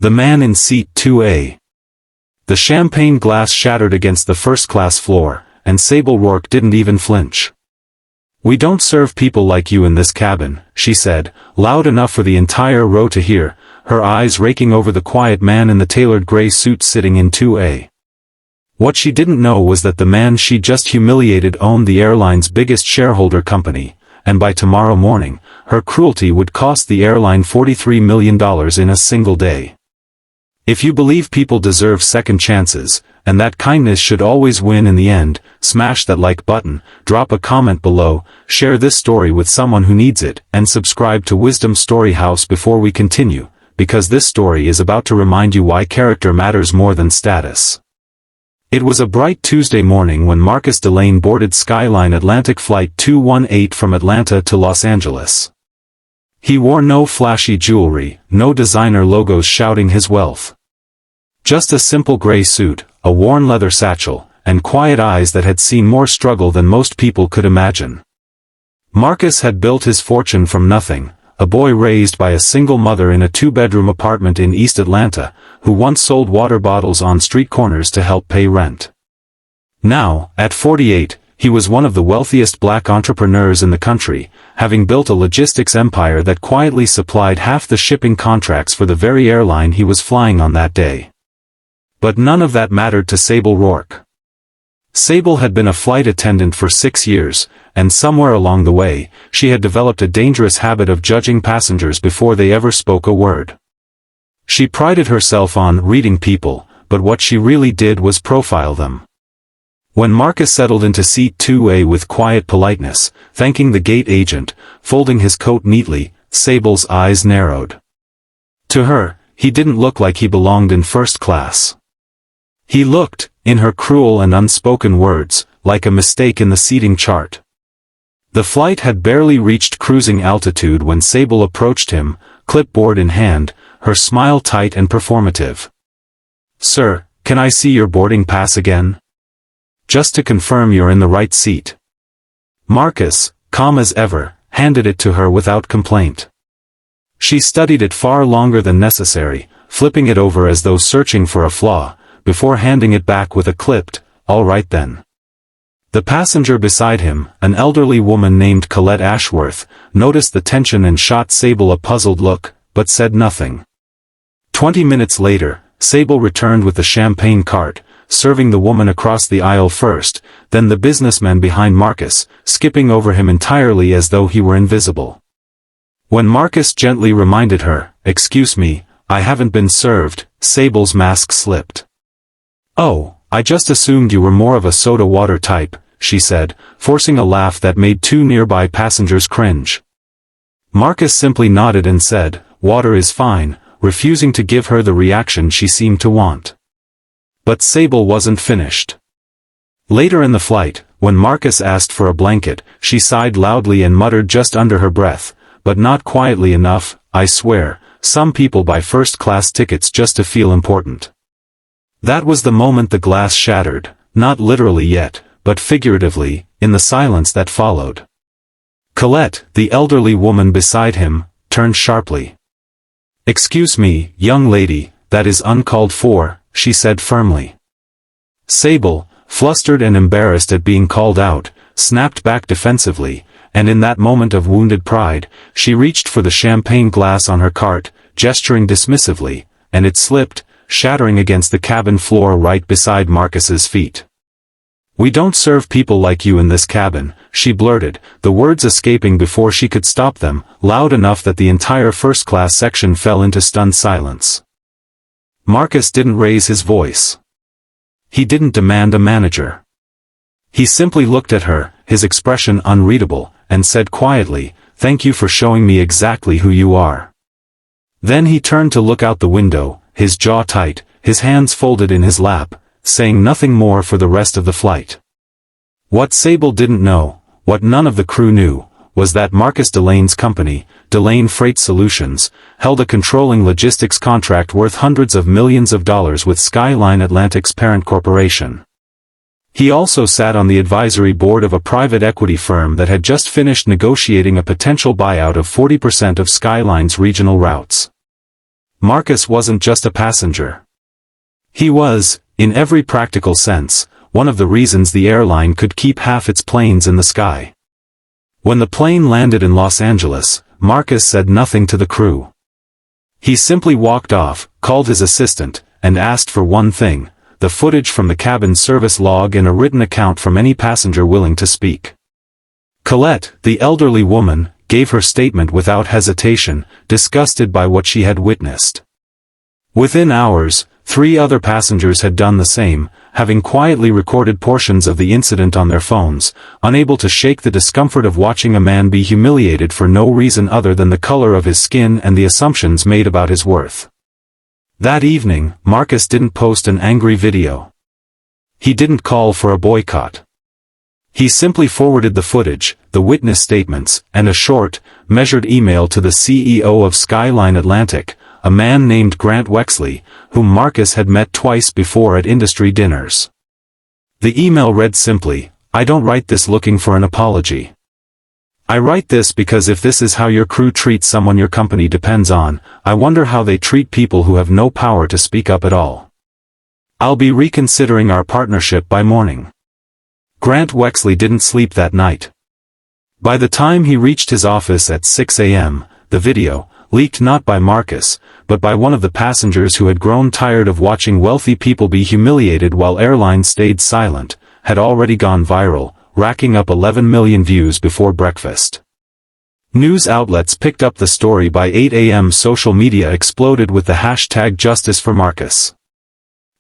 The man in seat 2A. The champagne glass shattered against the first-class floor, and Sable Rourke didn't even flinch. "We don't serve people like you in this cabin," she said, loud enough for the entire row to hear, her eyes raking over the quiet man in the tailored gray suit sitting in 2A. What she didn't know was that the man she just humiliated owned the airline's biggest shareholder company, and by tomorrow morning, her cruelty would cost the airline $43 million in a single day. If you believe people deserve second chances, and that kindness should always win in the end, smash that like button, drop a comment below, share this story with someone who needs it, and subscribe to Wisdom Story House before we continue, because this story is about to remind you why character matters more than status. It was a bright Tuesday morning when Marcus Delane boarded Skyline Atlantic Flight 218 from Atlanta to Los Angeles. He wore no flashy jewelry, no designer logos shouting his wealth. Just a simple gray suit, a worn leather satchel, and quiet eyes that had seen more struggle than most people could imagine. Marcus had built his fortune from nothing, a boy raised by a single mother in a two-bedroom apartment in East Atlanta, who once sold water bottles on street corners to help pay rent. Now, at 48, he was one of the wealthiest black entrepreneurs in the country, having built a logistics empire that quietly supplied half the shipping contracts for the very airline he was flying on that day. But none of that mattered to Sable Rourke. Sable had been a flight attendant for 6 years, and somewhere along the way, she had developed a dangerous habit of judging passengers before they ever spoke a word. She prided herself on reading people, but what she really did was profile them. When Marcus settled into seat 2A with quiet politeness, thanking the gate agent, folding his coat neatly, Sable's eyes narrowed. To her, he didn't look like he belonged in first class. He looked, in her cruel and unspoken words, like a mistake in the seating chart. The flight had barely reached cruising altitude when Sable approached him, clipboard in hand, her smile tight and performative. "Sir, can I see your boarding pass again? Just to confirm you're in the right seat." Marcus, calm as ever, handed it to her without complaint. She studied it far longer than necessary, flipping it over as though searching for a flaw, before handing it back with a clipped, "All right then." The passenger beside him, an elderly woman named Colette Ashworth, noticed the tension and shot Sable a puzzled look, but said nothing. 20 minutes later, Sable returned with the champagne cart, serving the woman across the aisle first, then the businessman behind Marcus, skipping over him entirely as though he were invisible. When Marcus gently reminded her, "Excuse me, I haven't been served," Sable's mask slipped. "Oh, I just assumed you were more of a soda water type," she said, forcing a laugh that made two nearby passengers cringe. Marcus simply nodded and said, "Water is fine," refusing to give her the reaction she seemed to want. But Sable wasn't finished. Later in the flight, when Marcus asked for a blanket, she sighed loudly and muttered just under her breath, but not quietly enough, "I swear, some people buy first-class tickets just to feel important." That was the moment the glass shattered, not literally yet, but figuratively, in the silence that followed. Colette, the elderly woman beside him, turned sharply. "Excuse me, young lady, that is uncalled for," she said firmly. Sable, flustered and embarrassed at being called out, snapped back defensively, and in that moment of wounded pride, she reached for the champagne glass on her cart, gesturing dismissively, and it slipped, shattering against the cabin floor right beside Marcus's feet. "We don't serve people like you in this cabin," she blurted, the words escaping before she could stop them, loud enough that the entire first-class section fell into stunned silence. Marcus didn't raise his voice. He didn't demand a manager. He simply looked at her, his expression unreadable, and said quietly, "Thank you for showing me exactly who you are." Then he turned to look out the window, his jaw tight, his hands folded in his lap, saying nothing more for the rest of the flight. What Sable didn't know, what none of the crew knew, was that Marcus Delane's company, Delane Freight Solutions, held a controlling logistics contract worth hundreds of millions of dollars with Skyline Atlantic's parent corporation. He also sat on the advisory board of a private equity firm that had just finished negotiating a potential buyout of 40% of Skyline's regional routes. Marcus wasn't just a passenger. He was, in every practical sense, one of the reasons the airline could keep half its planes in the sky. When the plane landed in Los Angeles, Marcus said nothing to the crew. He simply walked off, called his assistant, and asked for one thing: the footage from the cabin service log and a written account from any passenger willing to speak. Colette, the elderly woman, gave her statement without hesitation, disgusted by what she had witnessed. Within hours, 3 other passengers had done the same, having quietly recorded portions of the incident on their phones, unable to shake the discomfort of watching a man be humiliated for no reason other than the color of his skin and the assumptions made about his worth. That evening, Marcus didn't post an angry video. He didn't call for a boycott. He simply forwarded the footage, the witness statements, and a short, measured email to the CEO of Skyline Atlantic, a man named Grant Wexley, whom Marcus had met twice before at industry dinners. The email read simply, "I don't write this looking for an apology. I write this because if this is how your crew treats someone your company depends on, I wonder how they treat people who have no power to speak up at all. I'll be reconsidering our partnership by morning." Grant Wexley didn't sleep that night. By the time he reached his office at 6 a.m., the video, leaked not by Marcus, but by one of the passengers who had grown tired of watching wealthy people be humiliated while airlines stayed silent, had already gone viral, racking up 11 million views before breakfast. News outlets picked up the story by 8 a.m. Social media exploded with the hashtag Justice for Marcus.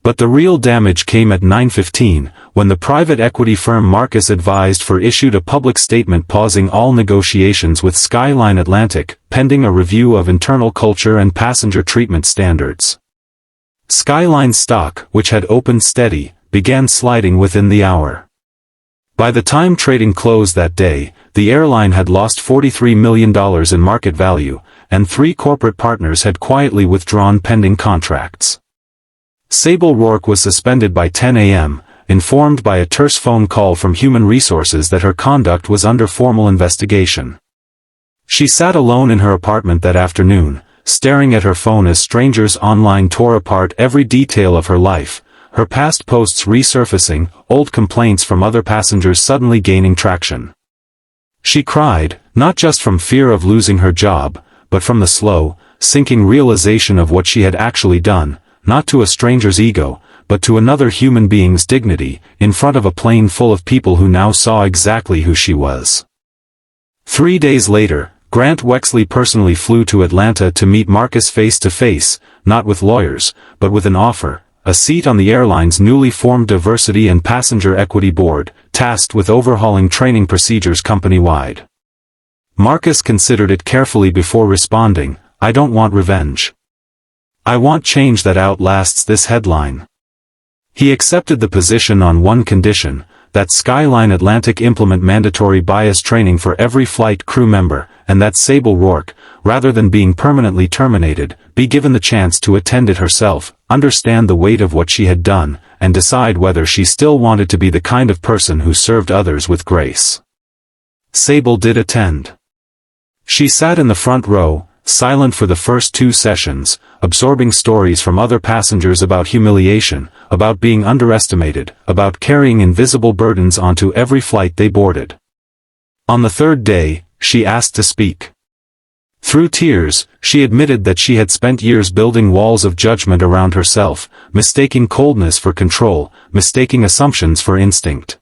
But the real damage came at 9:15, when the private equity firm Marcus advised for issued a public statement pausing all negotiations with Skyline Atlantic, pending a review of internal culture and passenger treatment standards. Skyline's stock, which had opened steady, began sliding within the hour. By the time trading closed that day, the airline had lost $43 million in market value, and 3 corporate partners had quietly withdrawn pending contracts. Sable Rourke was suspended by 10 a.m., informed by a terse phone call from Human Resources that her conduct was under formal investigation. She sat alone in her apartment that afternoon, staring at her phone as strangers online tore apart every detail of her life, her past posts resurfacing, old complaints from other passengers suddenly gaining traction. She cried, not just from fear of losing her job, but from the slow, sinking realization of what she had actually done, not to a stranger's ego, but to another human being's dignity, in front of a plane full of people who now saw exactly who she was. 3 days later, Grant Wexley personally flew to Atlanta to meet Marcus face to face, not with lawyers, but with an offer, a seat on the airline's newly formed Diversity and Passenger Equity Board, tasked with overhauling training procedures company-wide. Marcus considered it carefully before responding, "I don't want revenge. I want change that outlasts this headline." He accepted the position on one condition, that Skyline Atlantic implement mandatory bias training for every flight crew member, and that Sable Rourke, rather than being permanently terminated, be given the chance to attend it herself, understand the weight of what she had done, and decide whether she still wanted to be the kind of person who served others with grace. Sable did attend. She sat in the front row, silent for the first 2 sessions, absorbing stories from other passengers about humiliation, about being underestimated, about carrying invisible burdens onto every flight they boarded. On the 3rd day, she asked to speak. Through tears, she admitted that she had spent years building walls of judgment around herself, mistaking coldness for control, mistaking assumptions for instinct.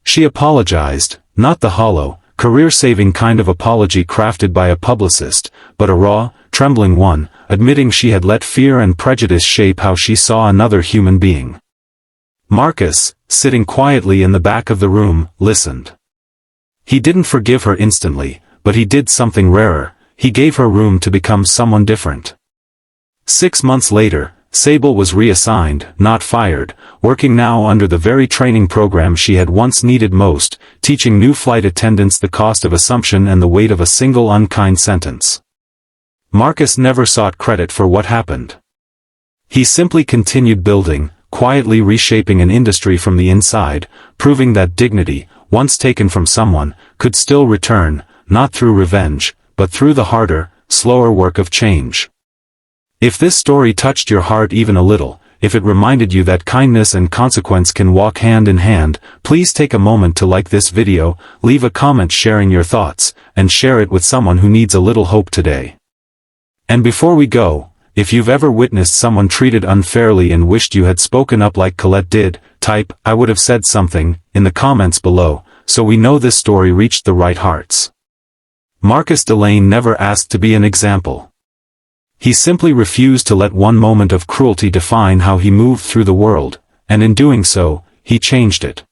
She apologized, not the hollow, career-saving kind of apology crafted by a publicist, but a raw, trembling one, admitting she had let fear and prejudice shape how she saw another human being. Marcus, sitting quietly in the back of the room, listened. He didn't forgive her instantly, but he did something rarer, he gave her room to become someone different. 6 months later, Sable was reassigned, not fired, working now under the very training program she had once needed most, teaching new flight attendants the cost of assumption and the weight of a single unkind sentence. Marcus never sought credit for what happened. He simply continued building, quietly reshaping an industry from the inside, proving that dignity, once taken from someone, could still return, not through revenge, but through the harder, slower work of change. If this story touched your heart even a little, if it reminded you that kindness and consequence can walk hand in hand, please take a moment to like this video, leave a comment sharing your thoughts, and share it with someone who needs a little hope today. And before we go, if you've ever witnessed someone treated unfairly and wished you had spoken up like Colette did, type, "I would have said something," in the comments below, so we know this story reached the right hearts. Marcus Delane never asked to be an example. He simply refused to let one moment of cruelty define how he moved through the world, and in doing so, he changed it.